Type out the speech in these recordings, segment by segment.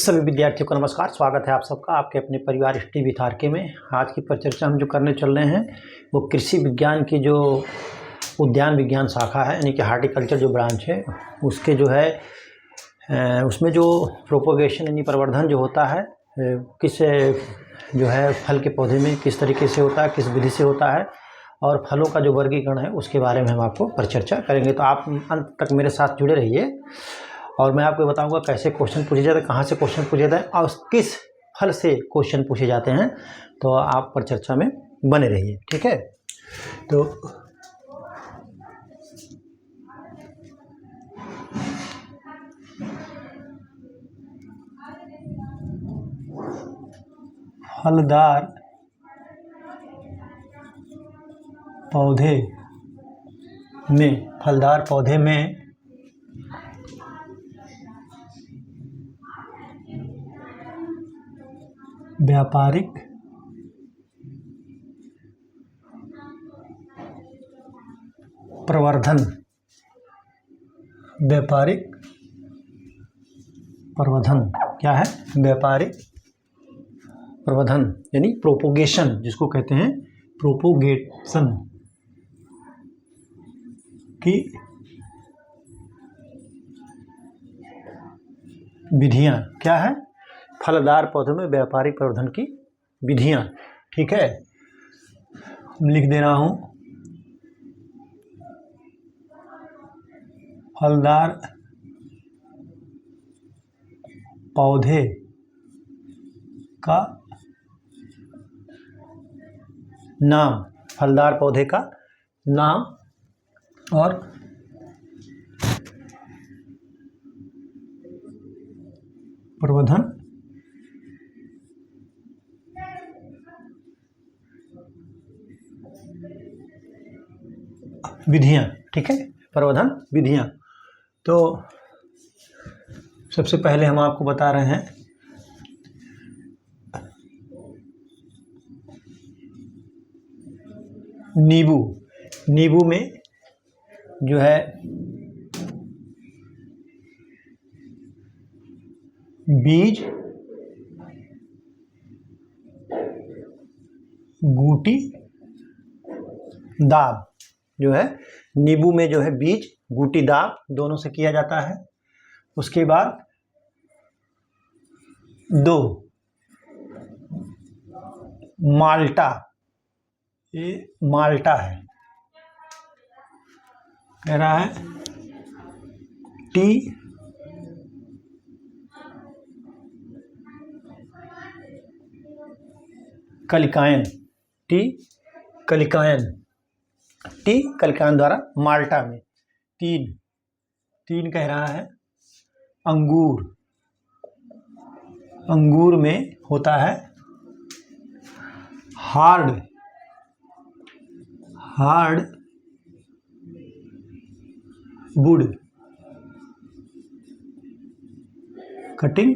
सभी विद्यार्थियों को नमस्कार। स्वागत है आप सबका आपके अपने परिवार स्टडी विथ आर के में। आज की परिचर्चा हम जो करने चल रहे हैं वो कृषि विज्ञान की जो उद्यान विज्ञान शाखा है, यानी कि हार्टिकल्चर जो ब्रांच है, उसके जो है उसमें जो प्रोपोगेशन यानी प्रवर्धन जो होता है किस जो है फल के पौधे में किस तरीके से होता है, किस विधि से होता है, और फलों का जो वर्गीकरण है उसके बारे में हम आपको परिचर्चा करेंगे। तो आप अंत तक मेरे साथ जुड़े रहिए और मैं आपको बताऊंगा कैसे क्वेश्चन पूछे जाते हैं, कहाँ से क्वेश्चन पूछे जाते हैं और किस फल से क्वेश्चन पूछे जाते हैं। तो आप परिचर्चा में बने रहिए, ठीक है। तो फलदार पौधे में व्यापारिक प्रवर्धन क्या है? व्यापारिक प्रवर्धन यानी प्रोपोगेशन, जिसको कहते हैं प्रोपोगेशन की विधियां क्या है? फलदार पौधों में व्यापारिक प्रवर्धन की विधियां, ठीक है। लिख दे रहा हूं, फलदार पौधे का नाम, फलदार पौधे का नाम और प्रवर्धन विधियां, ठीक है। प्रवर्धन विधियां। तो सबसे पहले हम आपको बता रहे हैं नींबू में जो है बीज गूटी दाब, जो है नींबू में जो है बीज गूटी दाब दोनों से किया जाता है। उसके बाद 2 माल्टा, ये माल्टा है, कह रहा है टी कलिकायन द्वारा माल्टा में। 3 कह रहा है अंगूर में होता है हार्ड वुड कटिंग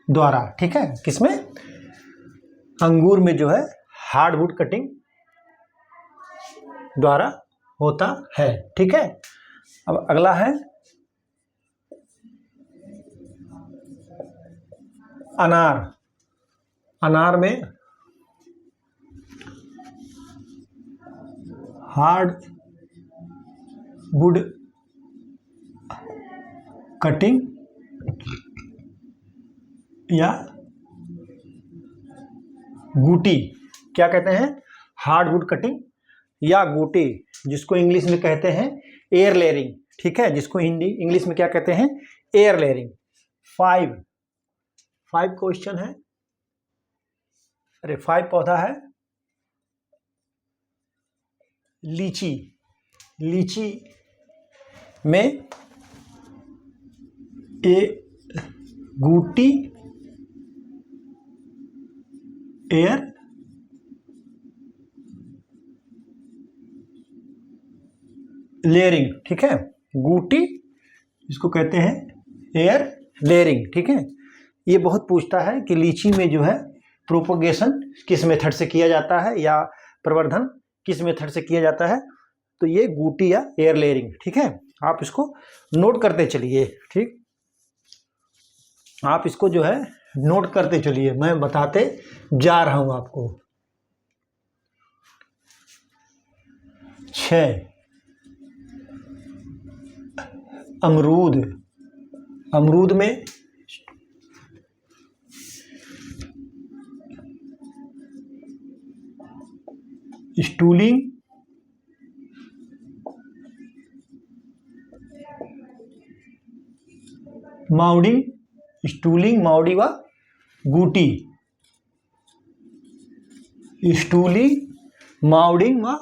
द्वारा, ठीक है। किसमें? अंगूर में जो है हार्डवुड कटिंग द्वारा होता है, ठीक है। अब अगला है अनार में हार्डवुड कटिंग या गूटी, क्या कहते हैं? हार्डवुड कटिंग या गूटी, जिसको इंग्लिश में कहते हैं एयर लेयरिंग, ठीक है। जिसको इंग्लिश में क्या कहते हैं? Air layering. 5 क्वेश्चन है। 5 पौधा है लीची में गूटी एयर लेयरिंग, ठीक है। गूटी इसको कहते हैं एयर लेयरिंग, ठीक है। ये बहुत पूछता है कि लीची में जो है प्रोपोगेशन किस मेथड से किया जाता है या प्रवर्धन किस मेथड से किया जाता है। तो ये गूटी या एयर लेयरिंग, ठीक है। आप इसको नोट करते चलिए, ठीक। आप इसको जो है नोट करते चलिए, मैं बताते जा रहा हूं आपको। 6 अमरूद, अमरूद में स्टूलिंग, माउडिंग, स्टूलिंग माउडी व गूटी, स्टूलिंग माउडिंग व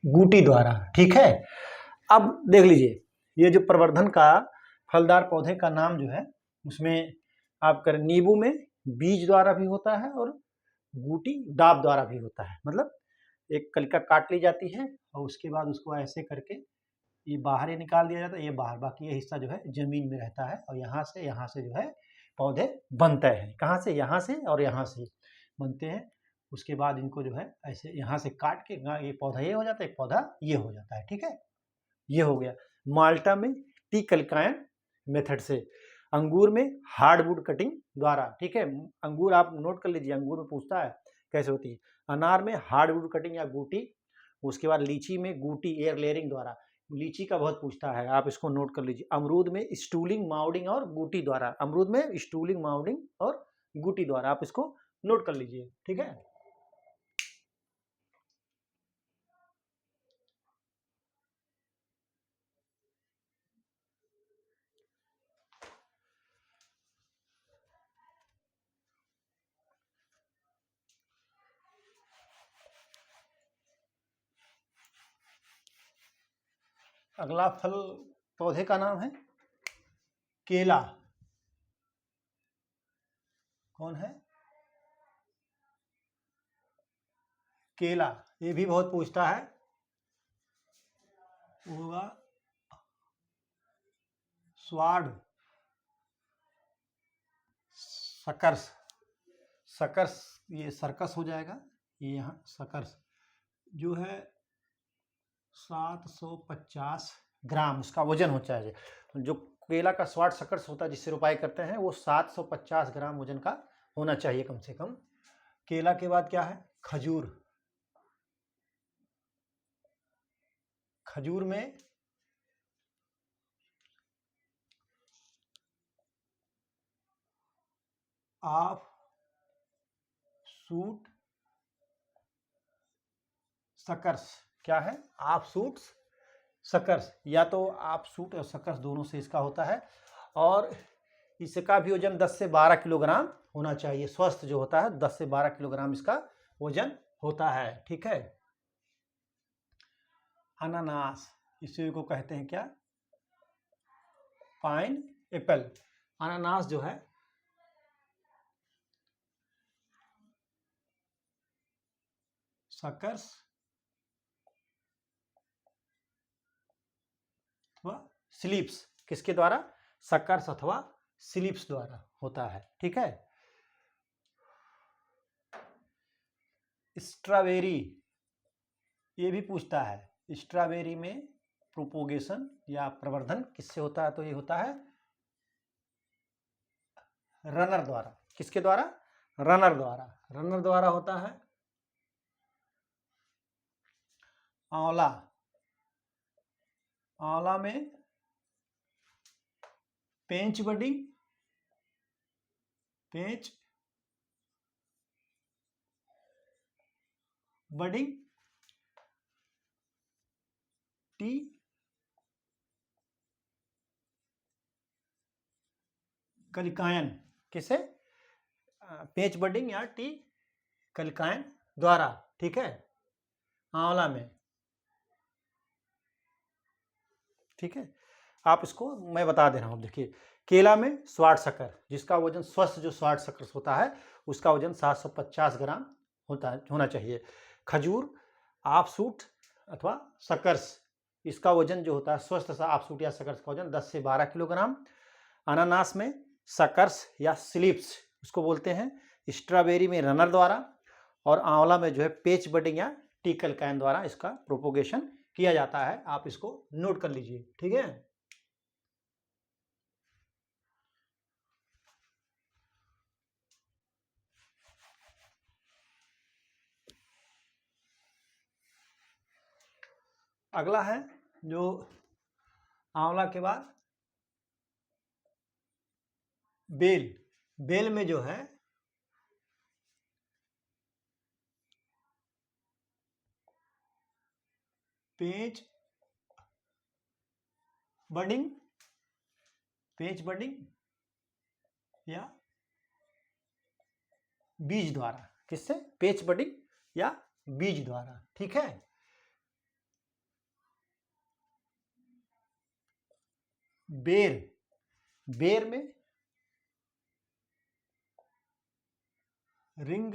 गूटी द्वारा, ठीक है। अब देख लीजिए, ये जो प्रवर्धन का फलदार पौधे का नाम जो है उसमें आप करें, नींबू में बीज द्वारा भी होता है और गूटी डाब द्वारा भी होता है। मतलब एक कलिका काट ली जाती है और उसके बाद उसको ऐसे करके ये बाहर ही निकाल दिया जाता है, ये बाहर, बाकी ये हिस्सा जो है जमीन में रहता है और यहाँ से जो है पौधे बनते हैं। कहाँ से? यहाँ से और यहाँ से बनते हैं। उसके बाद इनको जो है ऐसे यहाँ से काट के ये पौधा ये हो जाता है, एक पौधा ये हो जाता है, ठीक है। ये हो गया। माल्टा में टी कलिकायन मेथड से, अंगूर में हार्डवुड कटिंग द्वारा, ठीक है। अंगूर आप नोट कर लीजिए, अंगूर में पूछता है कैसे होती है। अनार में हार्डवुड कटिंग या गूटी। उसके बाद लीची में गूटी एयर लेयरिंग द्वारा, लीची का बहुत पूछता है, आप इसको नोट कर लीजिए। अमरूद में स्टूलिंग माउडिंग और गूटी द्वारा, अमरूद में स्टूलिंग माउडिंग और गूटी द्वारा, आप इसको नोट कर लीजिए, ठीक है। अगला फल पौधे का नाम है केला। कौन है? केला। ये भी बहुत पूछता है, होगा स्वाड सकर्स, सकर्स, ये सर्कस हो जाएगा, ये यहाँ सकर्स जो है 750 ग्राम उसका वजन होता है। जो केला का स्वाड सकर्स होता है जिससे रोपाई करते हैं वो 750 ग्राम वजन का होना चाहिए कम से कम। केला के बाद क्या है? खजूर। खजूर में ऑफ सूट सकर्स, क्या है? ऑफ सूट सकर्स, या तो ऑफ सूट और सकर्स दोनों से इसका होता है। और इसका भी वजन 10 से 12 किलोग्राम होना चाहिए। स्वस्थ जो होता है 10 से 12 किलोग्राम इसका वजन होता है, ठीक है। अनानास, इसी को कहते हैं क्या? Pine Apple. अनानास जो है सकर्स अथवा स्लिप्स, किसके द्वारा? सकर्स अथवा स्लिप्स द्वारा होता है, ठीक है। स्ट्रॉबेरी, ये भी पूछता है। स्ट्रॉबेरी में प्रोपोगेशन या प्रवर्धन किससे होता है? तो ये होता है रनर द्वारा। किसके द्वारा? रनर द्वारा। रनर द्वारा होता है। आंवला, आंवला में पेंच बडिंग, पेंच बडिंग टी कलिकायन, किसे? पेंच बडिंग या टी कलिकायन द्वारा, ठीक है, आंवला में, ठीक है। आप इसको मैं बता दे रहा हूँ। देखिए, केला में स्वाड शक्कर, जिसका वजन स्वस्थ जो स्वाड शक्कर होता है उसका वजन 750 ग्राम होना चाहिए। खजूर ऑफशूट अथवा सकर्स, इसका वजन जो होता है स्वस्थ ऑफशूट या सकर्स का वजन 10 से 12 किलोग्राम। अनानास में सकर्स या स्लिप्स उसको बोलते हैं। स्ट्रॉबेरी में रनर द्वारा, और आंवला में जो है पेच बडिंग या टी कलिकायन द्वारा इसका प्रोपोगेशन किया जाता है, आप इसको नोट कर लीजिए, ठीक है। अगला है जो आंवला के बाद बेल। बेल में जो है पेंच बडिंग, पेंच बडिंग या बीज द्वारा, किससे? पेंच बडिंग या बीज द्वारा, ठीक है। बेर, बेर में रिंग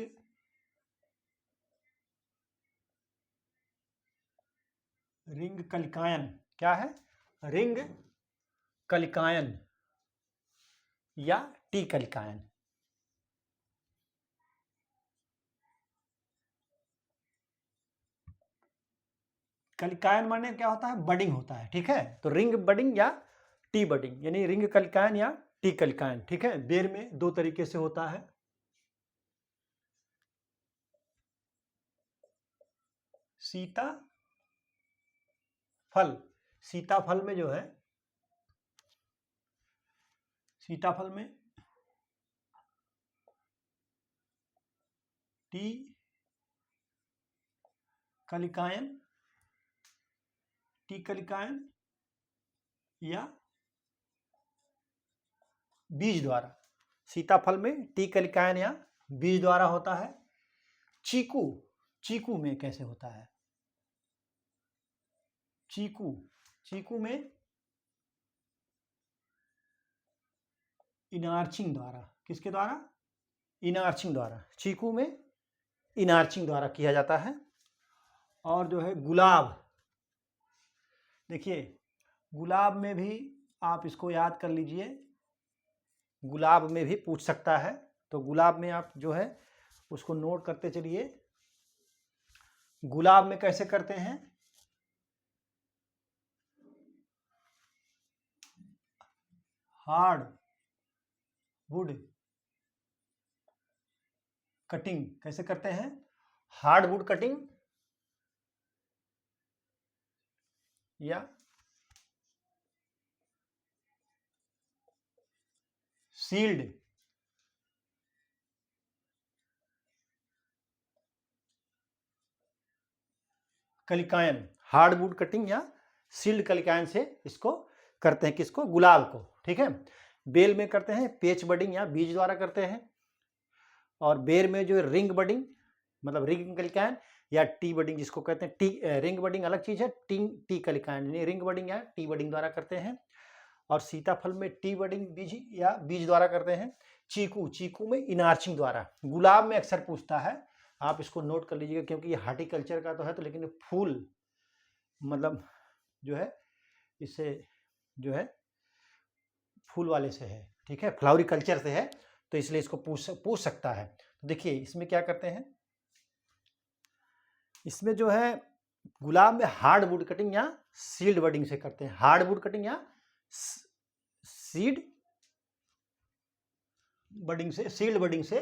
कलिकायन, क्या है? रिंग कलिकायन या टी कलिकायन। कलिकायन माने क्या होता है? बडिंग होता है, ठीक है। तो रिंग बडिंग या टी बडिंग, यानी रिंग कलिकायन या टी कलिकायन, ठीक है। बेर में दो तरीके से होता है। सीता फल, सीताफल में जो है, सीताफल में टी कलिकायन, टी कलिकायन या बीज द्वारा। सीताफल में टी कलिकायन या बीज द्वारा होता है। चीकू, चीकू में कैसे होता है? चीकू, चीकू में इनार्चिंग द्वारा, किसके द्वारा? इनार्चिंग द्वारा। चीकू में इनार्चिंग द्वारा किया जाता है। और जो है गुलाब, देखिए गुलाब में भी आप इसको याद कर लीजिए, गुलाब में भी पूछ सकता है। तो गुलाब में आप जो है उसको नोट करते चलिए। गुलाब में कैसे करते हैं? हार्ड वुड कटिंग, कैसे करते हैं? हार्ड वुड कटिंग या सील्ड कलिकायन, हार्ड वुड कटिंग या सील्ड कलिकायन से इसको करते हैं। किसको? गुलाब को, ठीक है। बेल में करते हैं पेच बडिंग या बीज द्वारा करते हैं। और बेर में जो है रिंग बडिंग, मतलब रिंग कलिकायन या टी बडिंग जिसको कहते हैं। टी रिंग बडिंग अलग चीज है, टी कलिकायन यानी रिंग बडिंग या टी बडिंग द्वारा करते हैं। और सीताफल में टी बडिंग बीज या बीज द्वारा करते हैं। चीकू, चीकू में इनार्चिंग द्वारा। गुलाब में अक्सर पूछता है, आप इसको नोट कर लीजिएगा क्योंकि ये हार्टिकल्चर का तो है, तो लेकिन फूल मतलब जो है इससे जो है फूल वाले से है, ठीक है, फ्लावरिकल्चर से है, तो इसलिए इसको पूछ सकता है। तो देखिए इसमें क्या करते हैं, इसमें जो है गुलाब में हार्ड वुड कटिंग या सील्ड बडिंग से करते हैं। हार्ड वुड कटिंग या सीड बडिंग से, सील्ड बडिंग से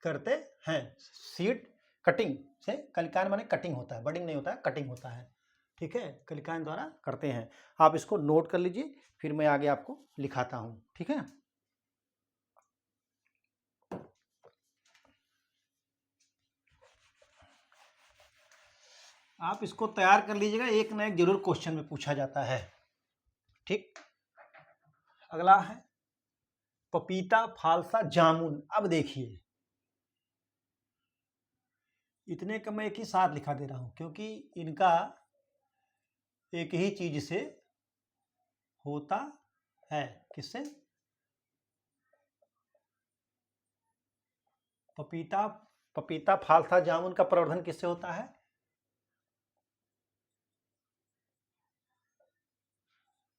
करते हैं। सीड कटिंग से, कलिकायन माने कटिंग होता है, बडिंग नहीं होता है, कटिंग होता है, ठीक है। कलिकायन द्वारा करते हैं। आप इसको नोट कर लीजिए, फिर मैं आगे आपको लिखाता हूं, ठीक है। आप इसको तैयार कर लीजिएगा, एक ना एक जरूर क्वेश्चन में पूछा जाता है, ठीक। अगला है पपीता, फालसा, जामुन। अब देखिए इतने का मैं एक ही साथ लिखा दे रहा हूं क्योंकि इनका एक ही चीज से होता है। किससे? पपीता, पपीता, फालसा, जामुन का प्रवर्धन किससे होता है?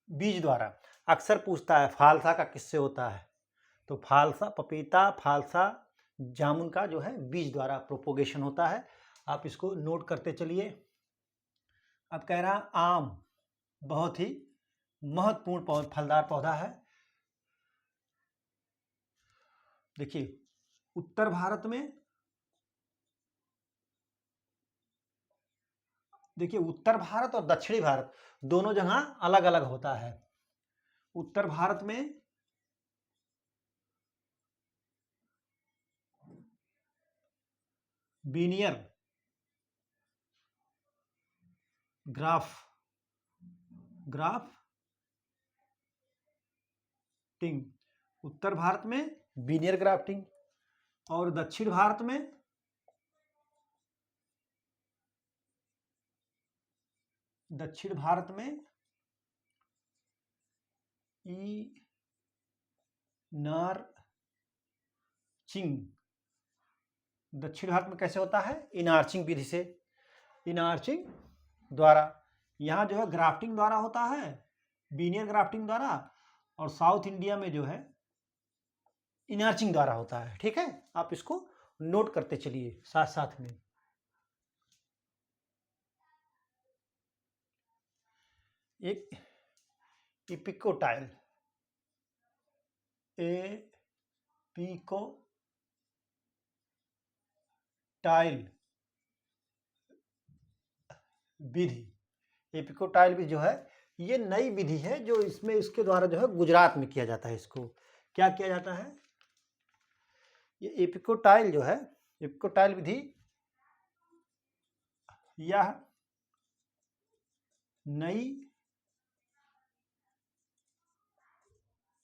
बीज द्वारा। अक्सर पूछता है फालसा का किससे होता है, तो फालसा, पपीता, फालसा, जामुन का जो है बीज द्वारा प्रोपोगेशन होता है। आप इसको नोट करते चलिए। अब कह रहा आम बहुत ही महत्वपूर्ण फलदार पौधा है। देखिए उत्तर भारत में, देखिए उत्तर भारत और दक्षिणी भारत दोनों जगह अलग अलग होता है। उत्तर भारत में बीनियर ग्राफ्टिंग, उत्तर भारत में बीनियर ग्राफ्टिंग, और दक्षिण भारत में इनार्चिंग। दक्षिण भारत में कैसे होता है? इनार्चिंग विधि से, इनार्चिंग द्वारा। यहाँ जो है ग्राफ्टिंग द्वारा होता है, बीनियर ग्राफ्टिंग द्वारा, और साउथ इंडिया में जो है इनार्चिंग द्वारा होता है। ठीक है, आप इसको नोट करते चलिए साथ साथ में। एक एपिकोटाइल, एपिकोटाइल विधि, एपिकोटाइल विधि जो है ये नई विधि है, जो इसमें इसके द्वारा जो है गुजरात में किया जाता है। इसको क्या किया जाता है? ये एपिकोटाइल जो है, एपिकोटाइल विधि यह नई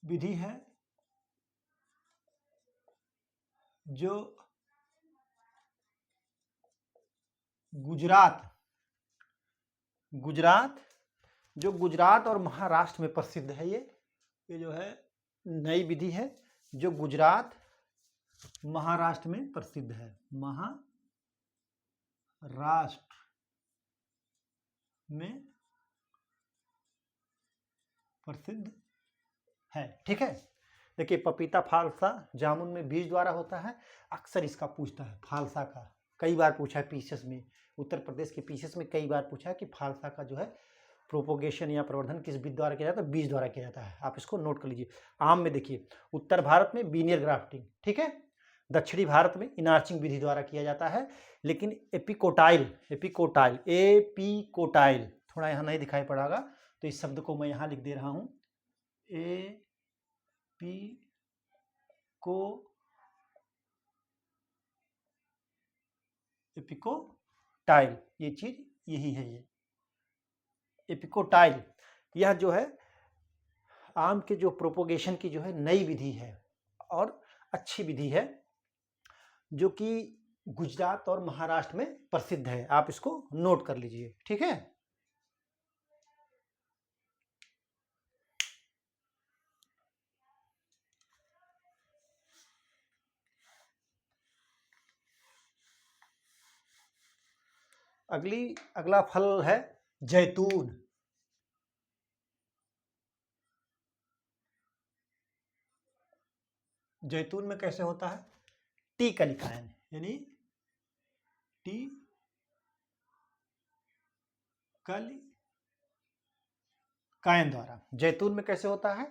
विधि है जो गुजरात और महाराष्ट्र में प्रसिद्ध है। ये जो है नई विधि है जो गुजरात महाराष्ट्र में प्रसिद्ध है, महाराष्ट्र में प्रसिद्ध है। ठीक है, देखिए पपीता फालसा जामुन में बीज द्वारा होता है। अक्सर इसका पूछता है फालसा का, कई बार पूछा है पीसीएस में, उत्तर प्रदेश के पीसीएस में कई बार पूछा है कि फालसा का जो है प्रोपोगेशन या प्रवर्धन किस विधि द्वारा किया जाता है? बीज द्वारा किया जाता है। आप इसको नोट कर लीजिए। आम में देखिए उत्तर भारत में बीनियर ग्राफ्टिंग, ठीक है, दक्षिणी भारत में इनार्चिंग विधि द्वारा किया जाता है। लेकिन एपिकोटाइल थोड़ा यहाँ नहीं दिखाई पड़ागा, तो इस शब्द को मैं यहाँ लिख दे रहा हूँ, एपिकोटाइल, ये चीज यही है। ये एपिकोटाइल यह जो है आम के जो प्रोपोगेशन की जो है नई विधि है और अच्छी विधि है, जो कि गुजरात और महाराष्ट्र में प्रसिद्ध है। आप इसको नोट कर लीजिए। ठीक है, अगला फल है जैतून। जैतून में कैसे होता है? टी कलिकायन, यानी टी कलिकायन द्वारा। जैतून में कैसे होता है?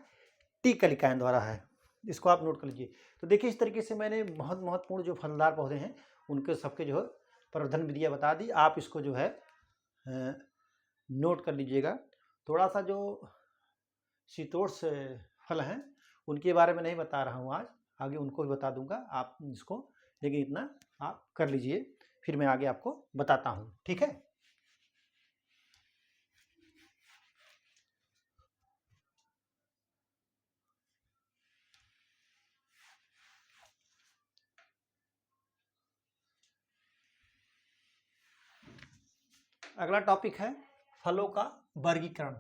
टी कलिकायन द्वारा है। इसको आप नोट कर लीजिए। तो देखिए इस तरीके से मैंने बहुत महत्वपूर्ण जो फलदार पौधे हैं उनके सबके जो है प्रवर्धन विधियाँ बता दी। आप इसको जो है नोट कर लीजिएगा। थोड़ा सा जो शीतोष्ण फल हैं उनके बारे में नहीं बता रहा हूँ आज, आगे उनको भी बता दूंगा आप इसको, लेकिन इतना आप कर लीजिए, फिर मैं आगे आपको बताता हूँ। ठीक है, अगला टॉपिक है फलों का वर्गीकरण।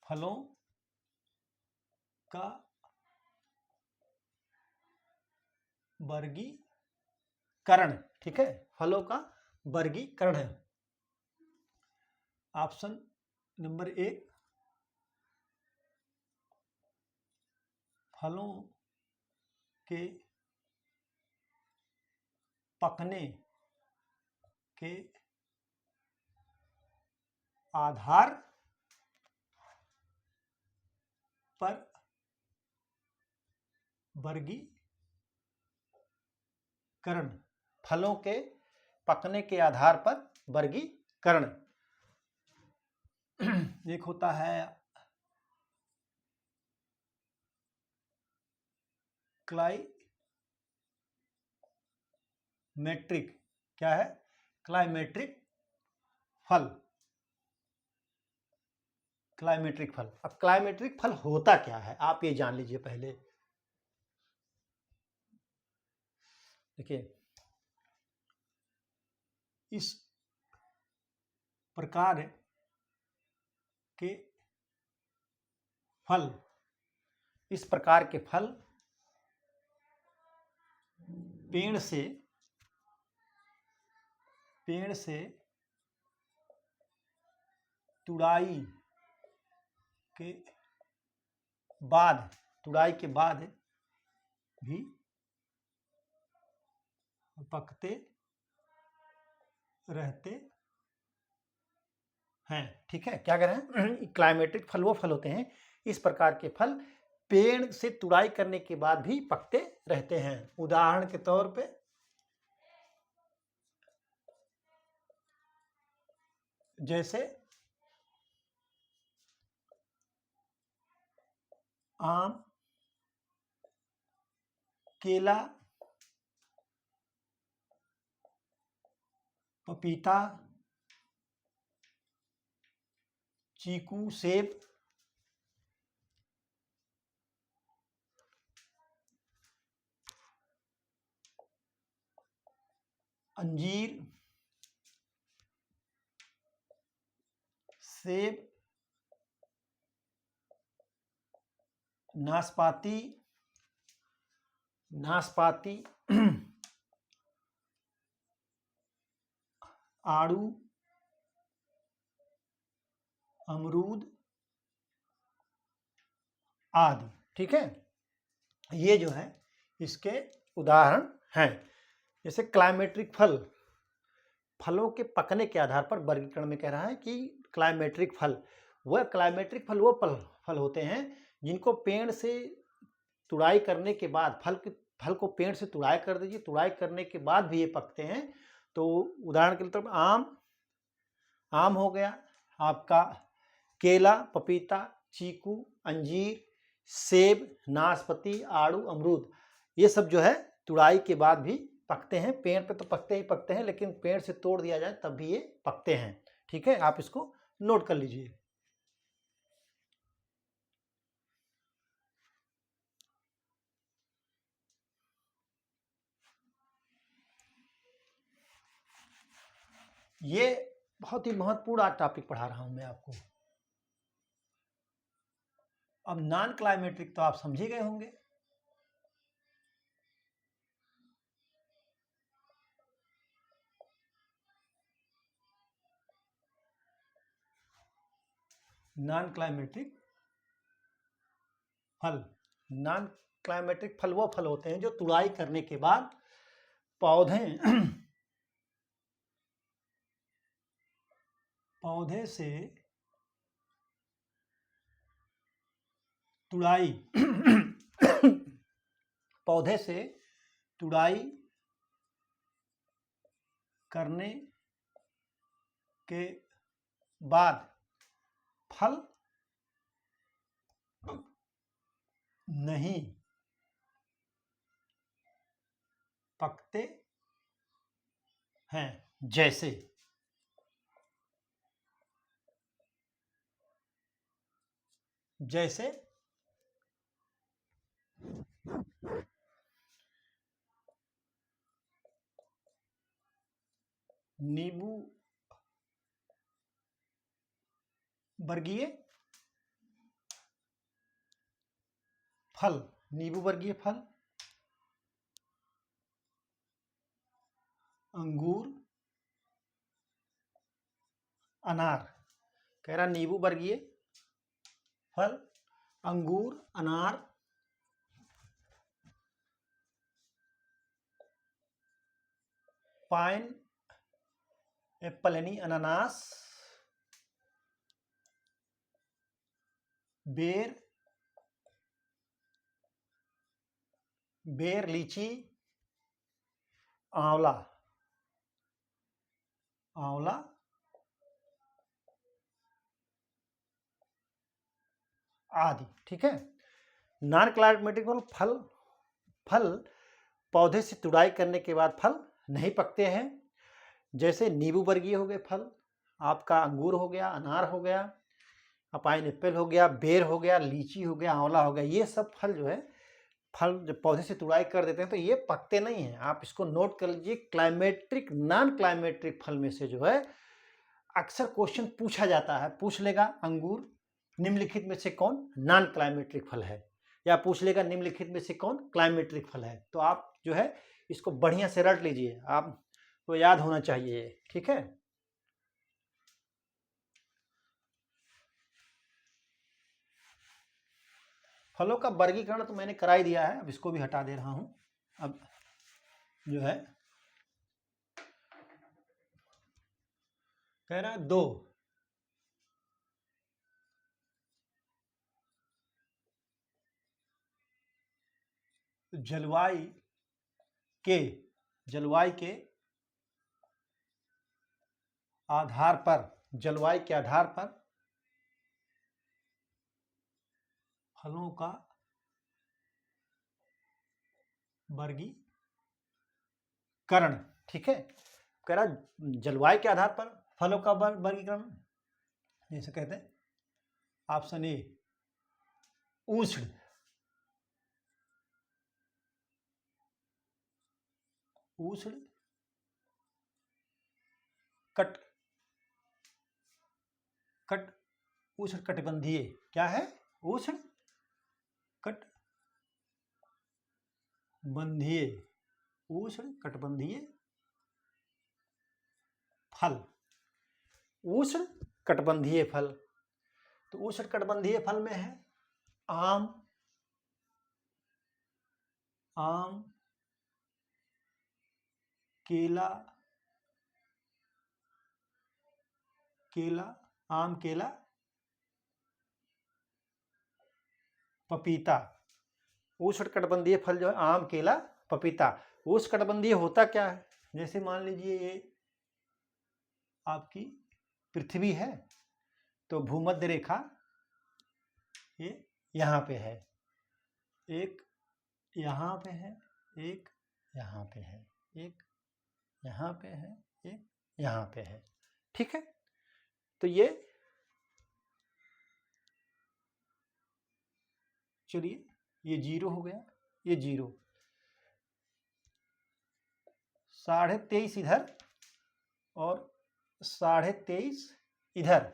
फलों का वर्गीकरण, ठीक है, फलों का वर्गीकरण है। ऑप्शन नंबर 1, फलों के पकने के आधार पर वर्गीकरण, फलों के पकने के आधार पर वर्गीकरण। एक होता है क्लाइमेट्रिक, क्या है? क्लाइमेट्रिक फल। क्लाइमेट्रिक फल, अब क्लाइमेट्रिक फल होता क्या है आप ये जान लीजिए पहले। देखिए, इस प्रकार के फल, इस प्रकार के फल पेड़ से तुड़ाई के बाद भी पकते रहते हैं। ठीक है, क्या कह रहे हैं? क्लाइमेट्रिक फल वो फल होते हैं, इस प्रकार के फल पेड़ से तुड़ाई करने के बाद भी पकते रहते हैं। उदाहरण के तौर पे जैसे आम, केला, पपीता, चीकू, सेब, अंजीर, सेब, नाशपाती, आड़ू, अमरूद आदि। ठीक है, ये जो है इसके उदाहरण हैं। जैसे क्लाइमेट्रिक फल, फलों के पकने के आधार पर वर्गीकरण में कह रहा है कि क्लाइमेट्रिक फल वो फल होते हैं जिनको पेड़ से तुड़ाई करने के बाद, फल को पेड़ से तुड़ाई कर दीजिए, तुड़ाई करने के बाद भी ये पकते हैं। तो उदाहरण के लिए आम हो गया आपका, केला, पपीता, चीकू, अंजीर, सेब, नाशपाती, आड़ू, अमरूद, ये सब जो है तुड़ाई के बाद भी पकते हैं। पेड़ पे तो पकते हैं, लेकिन पेड़ से तोड़ दिया जाए तब भी ये पकते हैं। ठीक है, आप इसको नोट कर लीजिए। ये बहुत ही महत्वपूर्ण आज टॉपिक पढ़ा रहा हूं मैं आपको। अब नॉन क्लाइमेट्रिक तो आप समझ ही गए होंगे। नॉन क्लाइमेट्रिक फल वो फल होते हैं जो तुड़ाई करने के बाद पौधे से तुड़ाई करने के बाद फल नहीं पकते हैं। जैसे नींबू वर्गीय फल, अंगूर, अनार, कह रहा नींबू वर्गीय फल, अंगूर, अनार, पाइन एप्पल यानी अनानास, बेर, बेर लीची, आंवला, आंवला, आदि। ठीक है। नॉन क्लाइमेटिक फल, फल पौधे से तुड़ाई करने के बाद फल नहीं पकते हैं। जैसे नींबू वर्गीय हो गए फल, आपका अंगूर हो गया, अनार हो गया, पाइनएप्पल हो गया, बेर हो गया, लीची हो गया, आंवला हो गया, ये सब फल जो है, फल जब पौधे से तुड़ाई कर देते हैं तो ये पकते नहीं हैं। आप इसको नोट कर लीजिए। क्लाइमेट्रिक, नॉन क्लाइमेट्रिक फल में से जो है अक्सर क्वेश्चन पूछा जाता है, पूछ लेगा अंगूर निम्नलिखित में से कौन नॉन क्लाइमेट्रिक फल है, या पूछ लेगा निम्नलिखित में से कौन क्लाइमेट्रिक फल है। तो आप जो है इसको बढ़िया से रट लीजिए, आपको याद होना चाहिए। ठीक है। फलों का वर्गीकरण तो मैंने करा ही दिया है, अब इसको भी हटा दे रहा हूं। अब जो है कह रहा है 2, जलवायु के आधार पर, जलवायु के आधार पर फलों का वर्गीकरण। ठीक है। कह रहा जलवायु के आधार पर फलों का वर्गीकरण, जैसे कहते हैं ऑप्शन ए उष्ण, उष्ण कट कट उष्ण कटिबंधीय, क्या है? उष्ण कटिबंधीय, उष्ण कटिबंधीय फल, उष्ण कटिबंधीय फल। तो उष्ण कटिबंधीय फल में है आम, केला, आम, केला, पपीता। उष्णकटिबंधीय फल जो है आम, केला, पपीता। उष्णकटिबंधीय होता क्या है? जैसे मान लीजिए ये आपकी पृथ्वी है, तो भूमध्य रेखा ये यहाँ पे है, एक यहाँ पे है, एक यहाँ पे है, एक यहाँ पे है, एक यहाँ पे है। ठीक है। तो ये चलिए ये 0 हो गया, ये 0, 23.5 इधर और 23.5 इधर।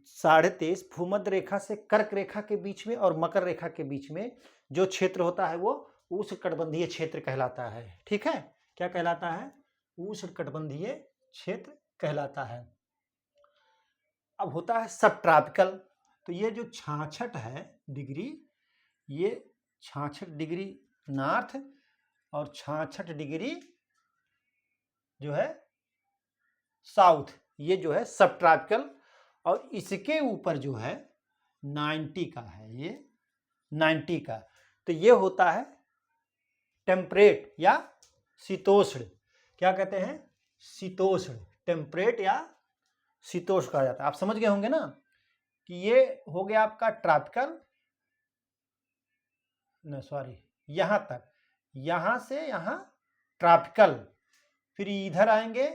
23.5 भूमध्य रेखा से कर्क रेखा के बीच में और मकर रेखा के बीच में जो क्षेत्र होता है वो उष्णकटिबंधीय क्षेत्र कहलाता है। ठीक है। क्या कहलाता है? उष्णकटिबंधीय क्षेत्र कहलाता है। अब होता है सब ट्रॉपिकल। तो ये जो 66 है डिग्री, ये 66 डिग्री नॉर्थ और 66 डिग्री जो है साउथ, ये जो है सब ट्रॉपिकल। और इसके ऊपर जो है 90 का है, ये 90 का। तो ये होता है टेम्परेट या शीतोष्ण। क्या कहते हैं? शीतोष्ण। टेम्परेट या शीतोष्ण कहा जाता है। आप समझ गए होंगे ना कि ये हो गया आपका ट्रॉपिकल, न सॉरी, यहां तक, यहां से यहां ट्रॉपिकल, फिर इधर आएंगे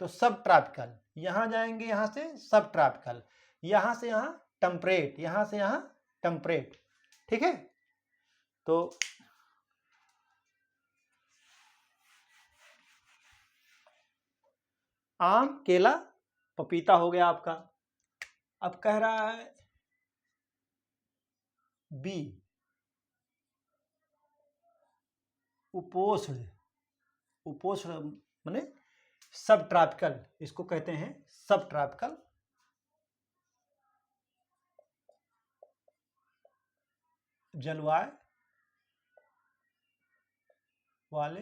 तो सब ट्रॉपिकल, यहां जाएंगे यहां से सब ट्रॉपिकल, यहां से यहां टेम्परेट, यहां से यहां टेम्परेट। ठीक है। तो आम, केला, पपीता हो गया आपका। अब कह रहा है बी उपोष्ण, उपोष्ण माने सब ट्रॉपिकल, इसको कहते हैं सब ट्रॉपिकल जलवायु वाले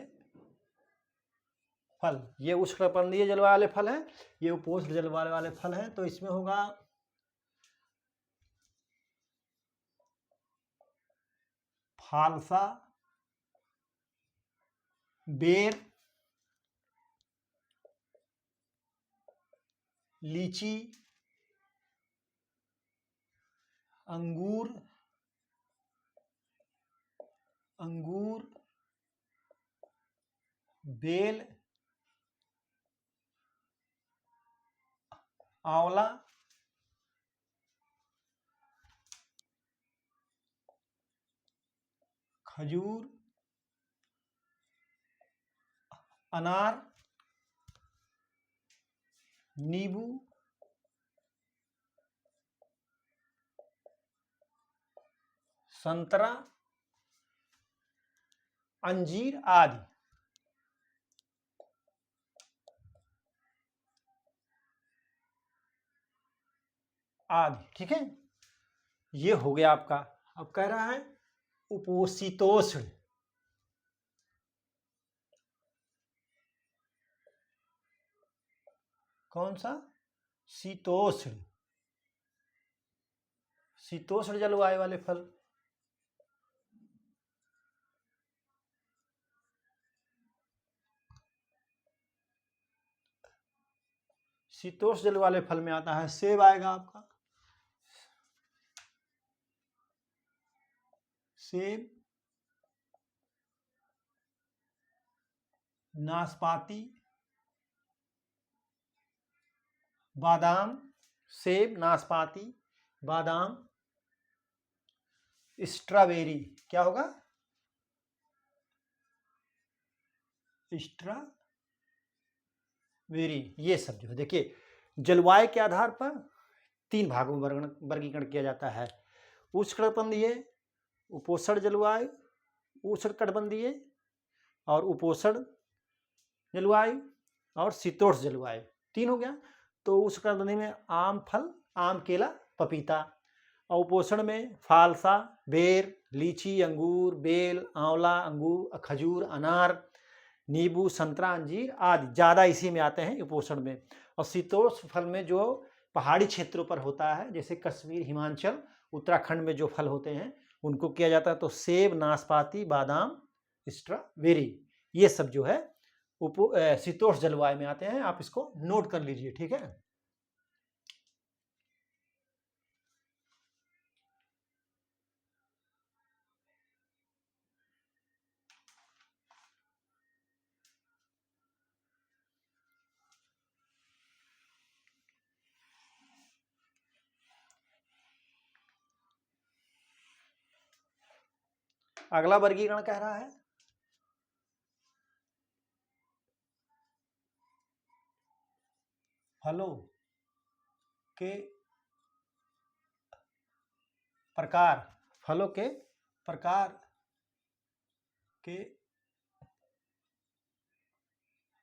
फल, ये उष्णकटिबंधीय जलवायु वाले फल हैं, ये उपोष्ण जलवायु वाले फल हैं। तो इसमें होगा फालसा, बेर, लीची, अंगूर, बेल, आंवला, खजूर, अनार, नींबू, संतरा, अंजीर आदि। ठीक है, ये हो गया आपका। अब कह रहा है उपोषितोष्ण, कौन सा? शीतोष्ण, शीतोष्ण जलवायु वाले फल। शीतोष्ण जल वाले फल में आता है सेब आएगा आपका, सेब, नाशपाती, बादाम, सेब, नाशपाती, बादाम, स्ट्रॉबेरी, क्या होगा? स्ट्रॉबेरी। ये सब जो है देखिए, जलवायु के आधार पर 3 भागों में वर्गीकरण किया जाता है। उष्णकटिबंधीय, उपोष्ण जलवायु, उष्णकटिबंधीय और उपोष्ण जलवायु और शीतोष्ण जलवायु, 3 हो गया। तो उष्णकटिबंधीय में आम फल, आम, केला, पपीता, और उपोष्ण में फालसा, बेर, लीची, अंगूर, बेल, आंवला, अंगूर, खजूर, अनार, नींबू, संतरा, अंजीर आदि ज़्यादा इसी में आते हैं उपोष्ण में। और शीतोष्ण फल में जो पहाड़ी क्षेत्रों पर होता है, जैसे कश्मीर, हिमाचल, उत्तराखंड में जो फल होते हैं उनको किया जाता है। तो सेब, नाशपाती, बादाम, स्ट्रॉबेरी, ये सब जो है शीतोष्ण जलवायु में आते हैं। आप इसको नोट कर लीजिए, ठीक है। अगला वर्गीकरण कह रहा है फलों के प्रकार, फलों के प्रकार के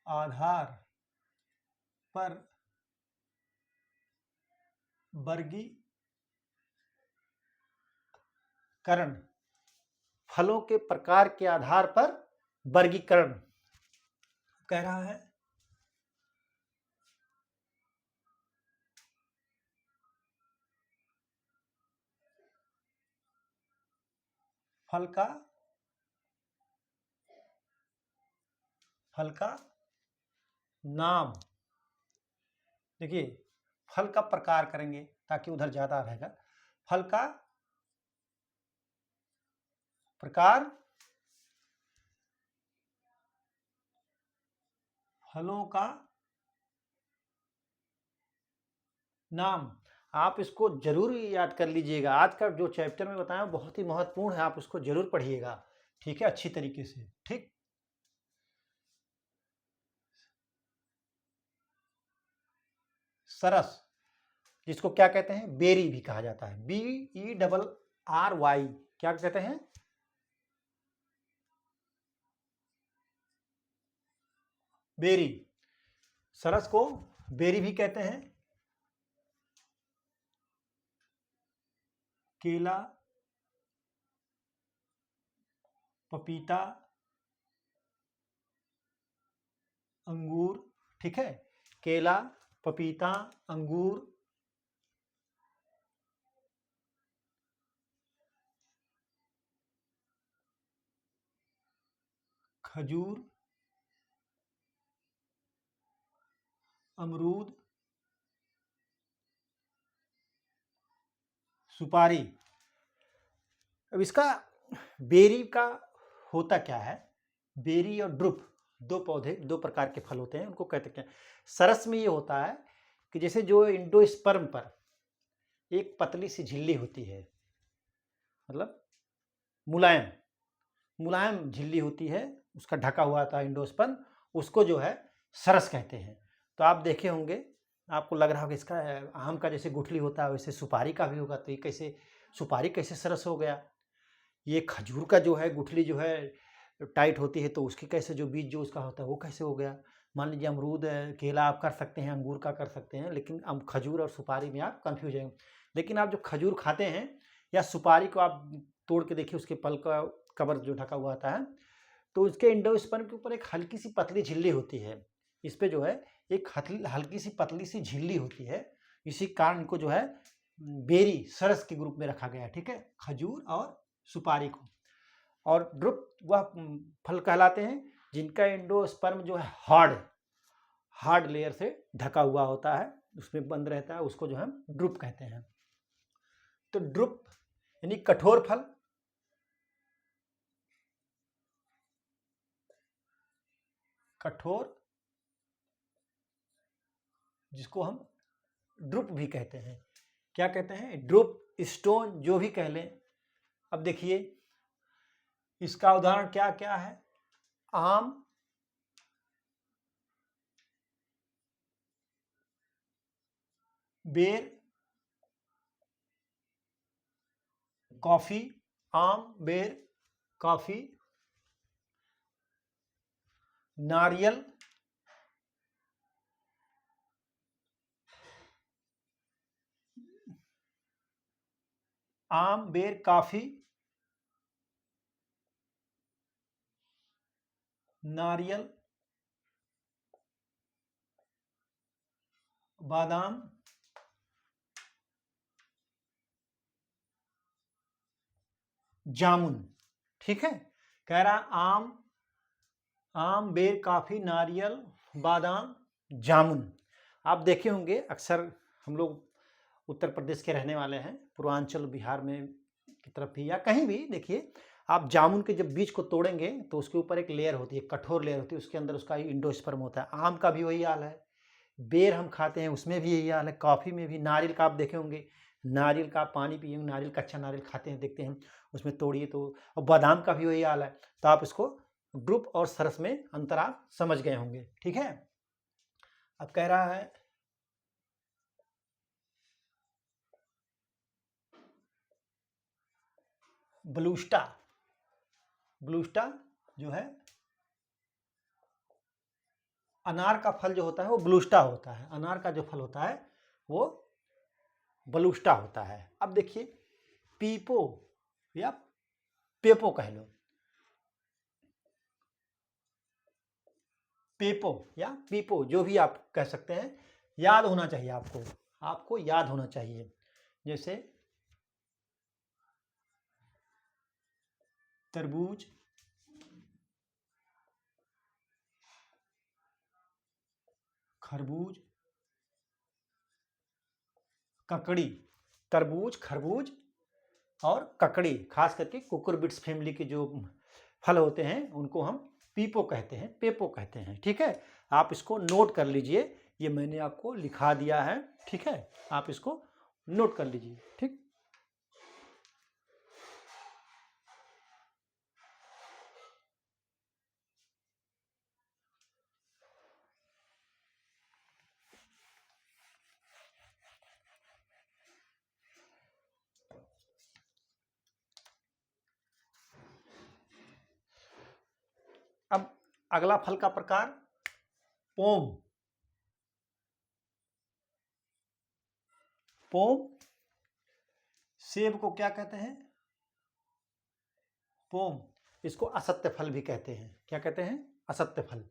आधार पर वर्गीकरण, फलों के प्रकार के आधार पर वर्गीकरण कह रहा है। फल का नाम, देखिए फल का प्रकार करेंगे ताकि उधर ज्यादा रहेगा। फल का प्रकार, फलों का नाम, आप इसको जरूर याद कर लीजिएगा। आज का जो चैप्टर में बताया बहुत ही महत्वपूर्ण है, आप उसको जरूर पढ़िएगा, ठीक है, अच्छी तरीके से। ठीक, सरस, जिसको क्या कहते हैं? बेरी भी कहा जाता है, BERRY, क्या कहते हैं? बेरी, सरस को बेरी भी कहते हैं। केला, पपीता, अंगूर, ठीक है, केला, पपीता, अंगूर, खजूर, अमरूद, सुपारी। अब इसका बेरी का होता क्या है, बेरी और ड्रुप दो पौधे, दो प्रकार के फल होते हैं, उनको कहते हैं। सरस में ये होता है कि जैसे जो एंडोस्पर्म पर एक पतली सी झिल्ली होती है, मतलब मुलायम मुलायम झिल्ली होती है, उसका ढका हुआ था एंडोस्पर्म, उसको जो है सरस कहते हैं। तो आप देखे होंगे, आपको लग रहा होगा इसका आम का जैसे गुठली होता है वैसे सुपारी का भी होगा, तो ये कैसे सुपारी कैसे सरस हो गया। ये खजूर का जो है गुठली जो है टाइट होती है, तो उसकी कैसे जो बीज जो उसका होता है वो कैसे हो गया। मान लीजिए अमरूद केला आप कर सकते हैं, अंगूर का कर सकते हैं, लेकिन अब खजूर और सुपारी में आप कन्फ्यूज हैं। लेकिन आप जो खजूर खाते हैं या सुपारी को आप तोड़ के देखिए, उसके पल का कवर जो ढका हुआ आता है, तो उसके एंडोस्पर्म के ऊपर एक हल्की सी पतली झिल्ली होती है, इस पे जो है एक हल्की सी पतली सी झिल्ली होती है। इसी कारण को जो है बेरी सरस के ग्रुप में रखा गया है, ठीक है, खजूर और सुपारी को। और ड्रुप वह फल कहलाते हैं जिनका एंडोस्पर्म जो है हार्ड लेयर से ढका हुआ होता है, उसमें बंद रहता है, उसको जो हम ड्रुप कहते हैं। तो ड्रुप यानी कठोर फल, कठोर, जिसको हम ड्रुप भी कहते हैं। क्या कहते हैं, ड्रुप, स्टोन, जो भी कह लें। अब देखिए इसका उदाहरण क्या क्या है, आम, बेर, कॉफी, आम, बेर, कॉफी, नारियल, आम, बेर, कॉफी, नारियल, बादाम, जामुन, ठीक है। कह रहा आम, बेर, कॉफी, नारियल, बादाम, जामुन। आप देखे होंगे अक्सर हम लोग उत्तर प्रदेश के रहने वाले हैं, पूर्वांचल बिहार में की तरफ भी या कहीं भी देखिए, आप जामुन के जब बीज को तोड़ेंगे तो उसके ऊपर एक लेयर होती है, कठोर लेयर होती है, उसके अंदर उसका इंडोस्पर्म होता है। आम का भी वही हाल है, बेर हम खाते हैं उसमें भी यही हाल है, कॉफ़ी में भी, नारियल का आप देखे होंगे, नारियल का आप पानी पिए, नारियल कच्चा नारियल खाते हैं देखते हैं, उसमें तोड़िए तो, और बादाम का भी वही हाल है। तो आप इसको ड्रुप और सरस में अंतर आप समझ गए होंगे, ठीक है। अब कह रहा है ब्लूस्टा, ब्लूस्टा जो है अनार का फल जो होता है वो ब्लूस्टा होता है, अनार का जो फल होता है वो ब्लूस्टा होता है। अब देखिए पीपो या पेपो कह लो, पेपो या पीपो जो भी आप कह सकते हैं, याद होना चाहिए आपको, आपको याद होना चाहिए। जैसे तरबूज, खरबूज, ककड़ी, तरबूज, खरबूज और ककड़ी, खास करके कुकुरबिट्स फैमिली के जो फल होते हैं उनको हम पीपो कहते हैं, पेपो कहते हैं, ठीक है। आप इसको नोट कर लीजिए, ये मैंने आपको लिखा दिया है, ठीक है, आप इसको नोट कर लीजिए, ठीक। अब अगला फल का प्रकार पोम, पोम, सेब को क्या कहते हैं, पोम, इसको असत्य फल भी कहते हैं, क्या कहते हैं, असत्य फल।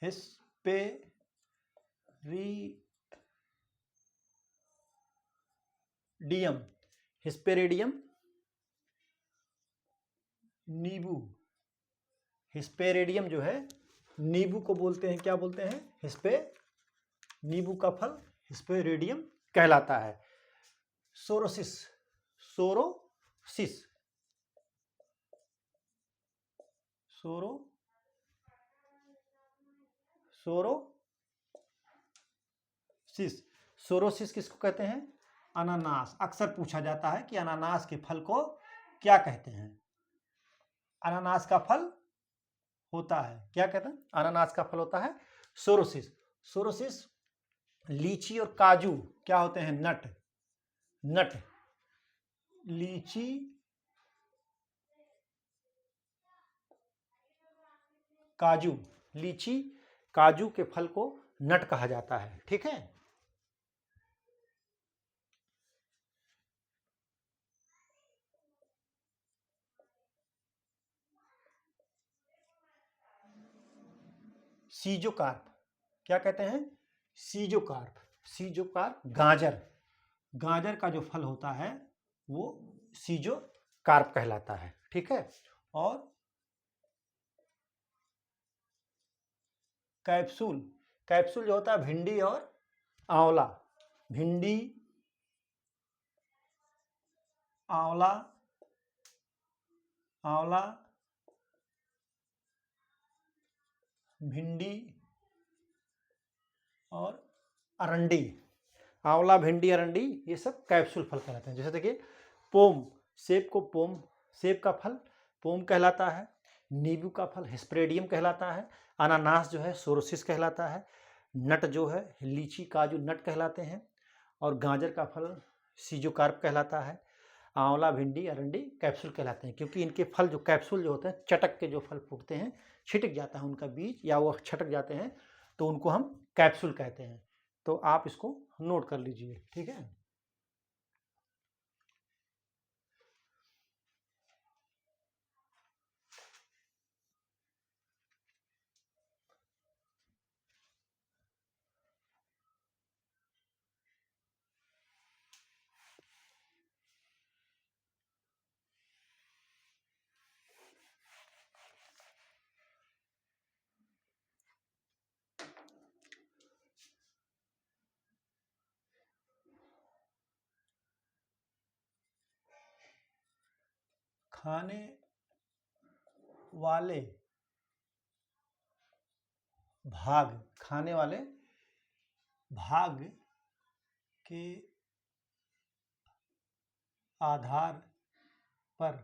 हिस्पेरिडियम, हिस्पेरिडियम नींबू, हिस्पेरिडियम जो है नींबू को बोलते हैं, क्या बोलते हैं? नींबू का फल हिस्पेरिडियम कहलाता है। सोरोसिस, सोरोसिस, सोरोसिस, सोरोसिस किसको कहते हैं? अनानास। अक्सर पूछा जाता है कि अनानास के फल को क्या कहते हैं? अनानास का फल होता है, क्या कहते हैं? अनानास का फल होता है सोरोसिस। सोरोसिस लीची और काजू क्या होते हैं? नट। लीची, काजू, लीची काजू के फल को नट कहा जाता है। ठीक है, सीजोकार्प, क्या कहते हैं? सीजोकार्प। सीजोकार्प गाजर, गाजर का जो फल होता है वो सीजोकार्प कहलाता है। ठीक है, और कैप्सूल, कैप्सूल जो होता है भिंडी और आंवला, भिंडी, आंवला, आंवला, भिंडी और अरंडी, आंवला, भिंडी, अरंडी, ये सब कैप्सूल फल कहलाते हैं। जैसे देखिए पोम, सेब को पोम, सेब का फल पोम कहलाता है। नींबू का फल हिस्पेरिडियम कहलाता है। अनानास जो है सोरोसिस कहलाता है। नट जो है लीची, काजू नट कहलाते हैं। और गाजर का फल सीजोकार्प कहलाता है। आंवला, भिंडी, अरंडी कैप्सूल कहलाते हैं, क्योंकि इनके फल जो कैप्सूल जो होते हैं, चटक के जो फल फूटते हैं, छिटक जाता है उनका बीज या वो छटक जाते हैं, तो उनको हम कैप्सूल कहते हैं। तो आप इसको नोट कर लीजिए। ठीक है, खाने वाले भाग, खाने वाले भाग के आधार पर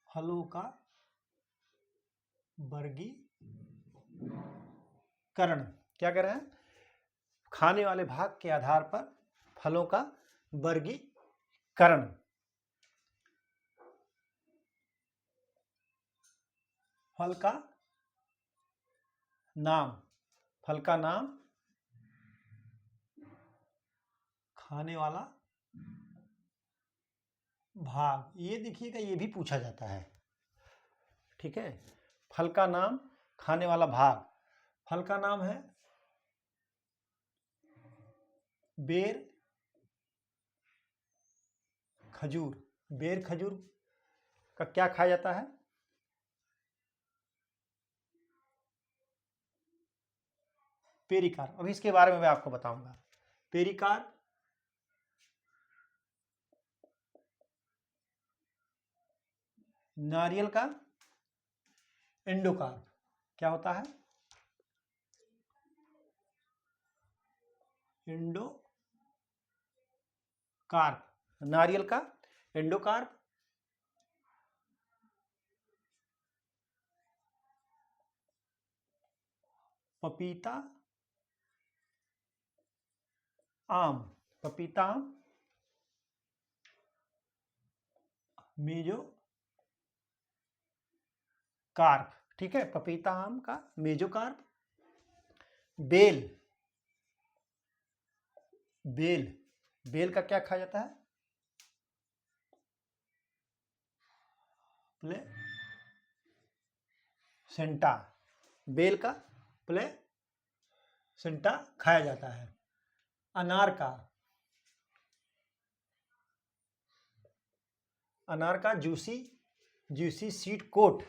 फलों का वर्गीकरण, क्या कह रहे हैं? खाने वाले भाग के आधार पर फलों का वर्गीकरण। फल का नाम, फल का नाम, खाने वाला भाग, ये देखिएगा ये भी पूछा जाता है। ठीक है, फल का नाम, खाने वाला भाग। फल का नाम है बेर, खजूर। बेर खजूर का क्या खाया जाता है? पेरिकार। अभी इसके बारे में मैं आपको बताऊंगा। पेरिकार नारियल का एंडोकार्प, क्या होता है? एंडोकार्प, नारियल का एंडोकार्प। पपीता आम, पपीता आम मेजो कार्प। ठीक है, पपीता आम का मेजो कार्प। बेल, बेल, बेल का क्या खाया जाता है? सेंटा, बेल का प्लेसेंटा खाया जाता है। अनार का जूसी सीड कोट,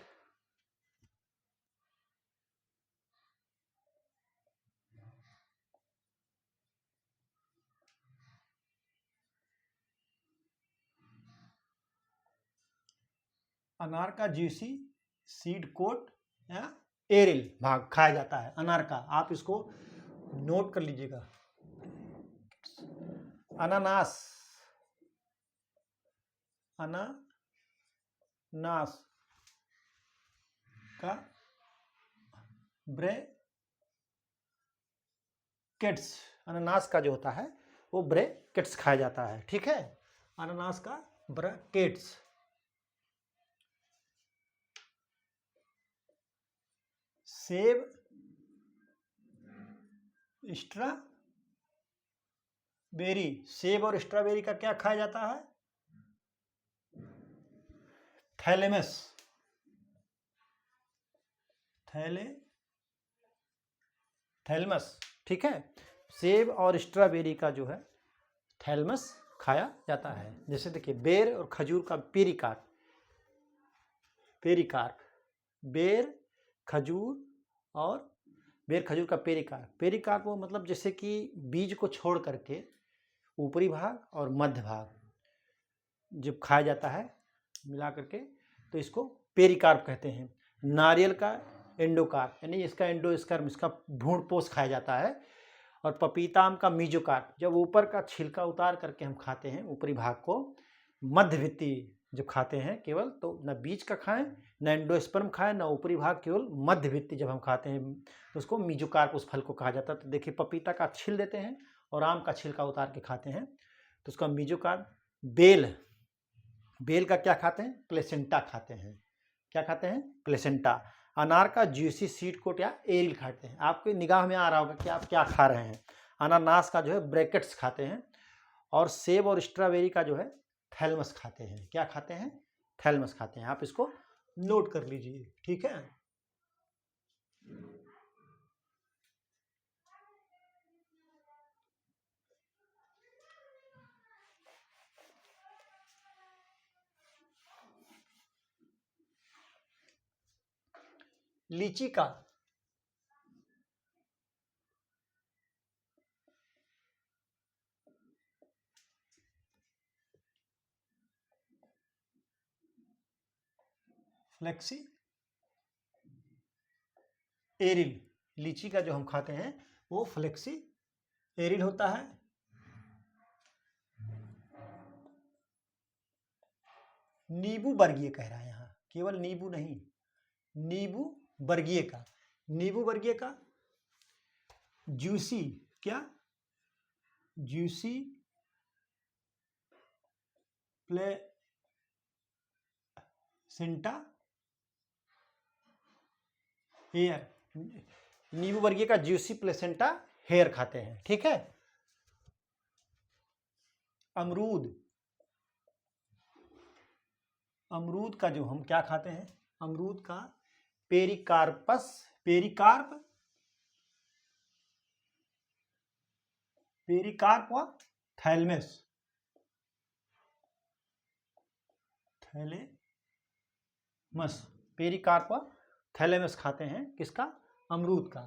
अनार का जूसी सीड कोट या एरिल भाग खाया जाता है अनार का। आप इसको नोट कर लीजिएगा। अनानास का ब्रैकेट्स, अनानास का जो होता है वो ब्रैकेट्स खाया जाता है, ठीक है। अनानास का ब्रैकेट्स। सेब, स्ट्रॉबेरी, सेब और स्ट्रॉबेरी का क्या खाया जाता है? थैलेमस, ठीक है। सेब और स्ट्रॉबेरी का जो है थैलेमस खाया जाता है। जैसे देखिए बेर और खजूर का पेरिकार्प, बेर खजूर का पेरिकार्प वो मतलब जैसे कि बीज को छोड़ करके ऊपरी भाग और मध्य भाग जब खाया जाता है मिला करके, तो इसको पेरिकार्प कहते हैं। नारियल का एंडोकार्प, यानी इसका एंडोस्पर्म, इसका भ्रूण पोष खाया जाता है। और पपीता आम का मीजोकार्प, जब ऊपर का छिलका उतार करके हम खाते हैं ऊपरी भाग को, मध्यवित्ती जब खाते हैं केवल, तो न बीज का खाएं न एंडोस्पर्म खाएं न ऊपरी भाग, केवल मध्यवित्ती जब हम खाते हैं तो उसको मीजोकार्प उस फल को कहा जाता है। तो देखिए पपीता का छील देते हैं और आम का छिलका उतार के खाते हैं तो उसका मीजोकार्प। बेल का क्या खाते हैं? प्लेसेंटा खाते हैं। क्या खाते हैं? प्लेसेंटा। अनार का जूसी सीड कोट या एरिल खाते हैं। आपके निगाह में आ रहा होगा कि आप क्या खा रहे हैं। अनानास का जो है ब्रैकेट्स खाते हैं, और सेब और स्ट्रॉबेरी का जो है थैलेमस खाते हैं। क्या खाते हैं? थैलेमस खाते हैं। आप इसको नोट कर लीजिए, ठीक है। लीची का फ्लेक्सी एरिल, लीची का जो हम खाते हैं वो फ्लेक्सी एरिल होता है। नींबू वर्गीय कह रहा है यहाँ, केवल नींबू नहीं, नींबू वर्गीय का जूसी, क्या जूसी प्लेसेंटा हेयर, नींबू वर्गीय का जूसी प्लेसेंटा हेयर खाते हैं, ठीक है। अमरूद का जो हम क्या खाते हैं? अमरूद का पेरिकार्प व थैलेमस पेरिकार्प व थैलेमस खाते हैं। किसका? अमरूद का।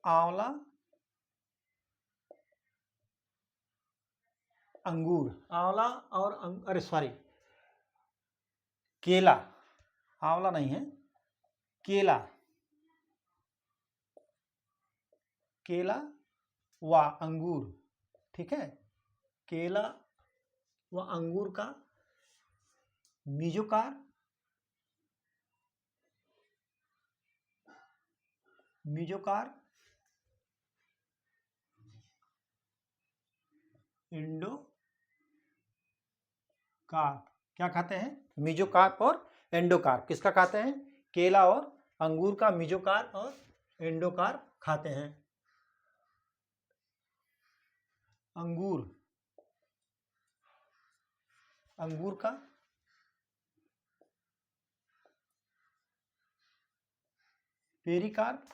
आंवला, अंगूर, आंवला और केला, आंवला नहीं है, केला व अंगूर, ठीक है। केला व अंगूर का मीजोकार्प एंडोकार्प, क्या खाते हैं? मीजोकार्प और एंडोकार्प। किसका खाते हैं? केला और अंगूर का मीजोकार्प और एंडोकार्प खाते हैं। अंगूर, अंगूर का पेरिकार्प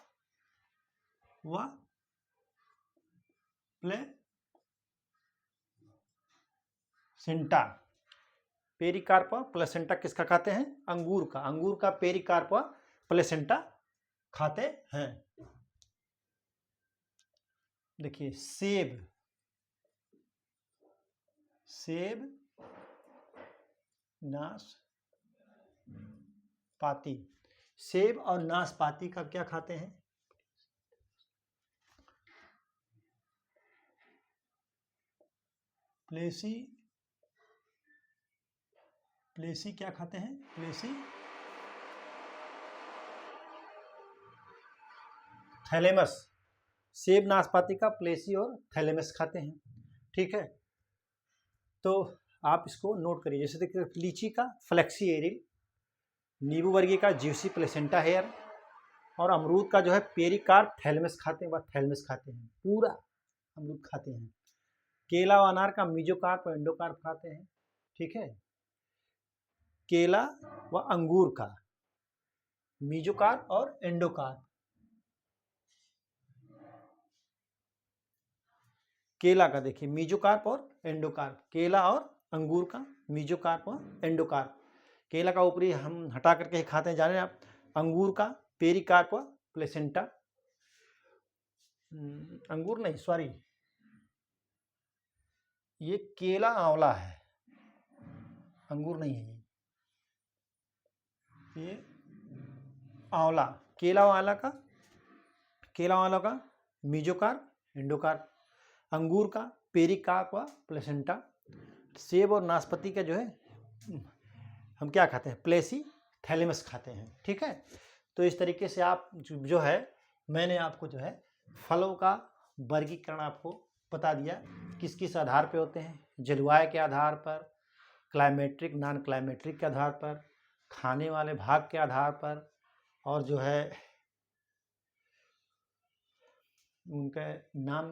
व प्लेसेंटा। पेरिकार्प व प्लेसेंटा किसका खाते हैं? अंगूर का। अंगूर का पेरिकार्प व प्लेसेंटा खाते हैं। देखिए सेब, सेब, नाशपाती। सेब और नाशपाती का क्या खाते हैं? प्लेसी, प्लेसी क्या खाते हैं? प्लेसी थैलेमस। सेब नाशपाती का प्लेसी और थैलेमस खाते हैं। ठीक है, तो आप इसको नोट करिए। जैसे देखिए लीची का फ्लेक्सी एरिल, नींबू वर्गीय का ज्यूसी प्लेसेंटा हेयर, और अमरूद का जो है पेरिकार्प थैलेमस खाते हैं, वह थैलेमस खाते हैं, पूरा अमरूद खाते हैं। केला और अनार का मीजोकार्प और एंडोकार्प खाते हैं। ठीक है, केला व अंगूर का मीजोकार्प और एंडोकार्प। केला का देखिए मीजोकार्प और एंडोकार्प, केला और अंगूर का मीजोकार्प और एंडोकार्प। केला का ऊपरी हम हटा करके ही खाते हैं, जाने आप। अंगूर का पेरिकार्प व प्लेसेंटा, अंगूर नहीं, सॉरी, ये केला आंवला है, अंगूर नहीं है ये आंवला। केला वाला का, केला वाला का मीजोकार्प एंडोकार्प, अंगूर का पेरिकार्प व प्लेसेंटा, सेब और नाशपाती का जो है हम क्या खाते हैं? प्लेसी थैलेमस खाते हैं। ठीक है, तो इस तरीके से आप जो है मैंने आपको जो है फलों का वर्गीकरण आपको बता दिया, किस किस आधार पे होते हैं। जलवायु के आधार पर, क्लाइमेट्रिक नॉन क्लाइमेट्रिक के आधार पर, खाने वाले भाग के आधार पर, और जो है उनका नाम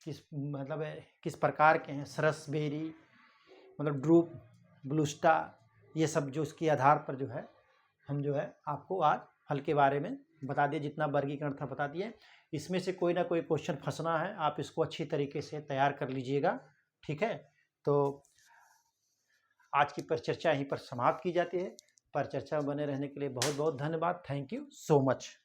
किस मतलब किस प्रकार के हैं, सरसबेरी मतलब ड्रूप, ब्लूस्टा, ये सब जो इसके आधार पर जो है हम जो है आपको आज फल के बारे में बता दिए, जितना वर्गीकरण था बता दिए। इसमें से कोई ना कोई क्वेश्चन फंसना है, आप इसको अच्छी तरीके से तैयार कर लीजिएगा। ठीक है, तो आज की परिचर्चा यहीं पर समाप्त की जाती है। परिचर्चा में बने रहने के लिए बहुत बहुत धन्यवाद। Thank you so much.